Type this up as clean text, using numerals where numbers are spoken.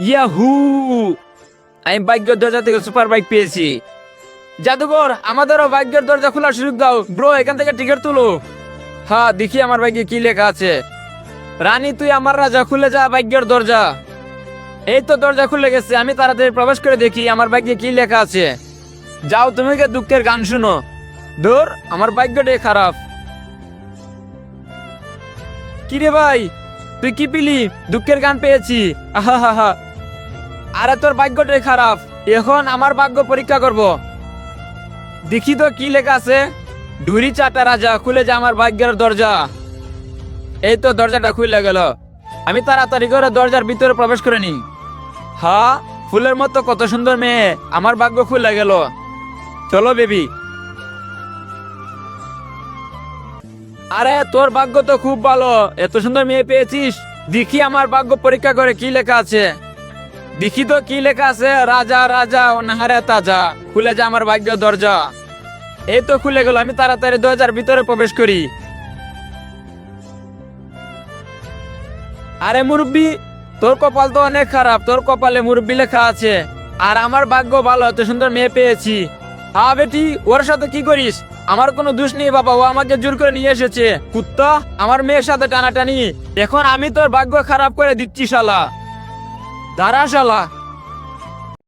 Yahoo, আমি ভাগ্যের দরজা থেকে সুপার বাইক পেয়েছি। জাদুকর, আমাদেরও ভাগ্যের দরজা খোলার সুযোগ দাও। ব্রো, এখান থেকে টিকিট তুলো। হ্যাঁ, দেখি আমার ভাগ্যে কি লেখা আছে। রানী, তুই আমার রাজা, খুলে যা ভাগ্যের দরজা। এই তো দরজা খুলে গেছে, আমি তাড়াতাড়ি প্রবেশ করে দেখি আমার ভাগ্যে কি লেখা আছে। যাও, তুমি কি দুঃখের গান শুনো। ধর, আমার ভাগ্যটাই খারাপ। কিরে ভাই, তুই কি পেলি? দুঃখের গান পেয়েছি। আহা হা হা। আরে তোর ভাগ্যটাই খারাপ। এখন আমার ভাগ্য পরীক্ষা করব। দেখি তো কি লেখা আছে। ঢুরি চাটা রাজা, খুলে যা আমার ভাগ্যের দরজা। এই তো দরজাটা খুলে গেল। আমি তাড়াতাড়ি করে দরজার ভিতরে প্রবেশ করে নি। হ্যাঁ, ফুলের মতো কত সুন্দর মেয়ে, আমার ভাগ্য খুলে গেল। চলো বেবি। আরে তোর ভাগ্য তো খুব ভালো, এত সুন্দর মেয়ে পেয়েছিস। দেখি আমার ভাগ্য পরীক্ষা করে কি লেখা আছে। দেখি তো কি লেখা আছে। রাজা রাজা অনাহারে তাজা, খুলে যা আমার ভাগ্য দরজা। এই তো খুলে গেল, আমি তাড়াতাড়ি দরজার ভিতরে প্রবেশ করি। আরে মুরব্বি, তোর কপাল তো অনেক খারাপ, তোর কপালে মুরব্বি লেখা আছে। আর আমার ভাগ্য ভালো, এত সুন্দর মেয়ে পেয়েছি। হ্যাঁ বেটি, ওর সাথে কি করিস? আমার কোনো দোষ নেই বাবা, ও আমাকে জোর করে নিয়ে এসেছে। কুত্তা, আমার মেয়ের সাথে টানাটানি। এখন আমি তোর ভাগ্য খারাপ করে দিচ্ছি শালা। দাঁড়া শালা।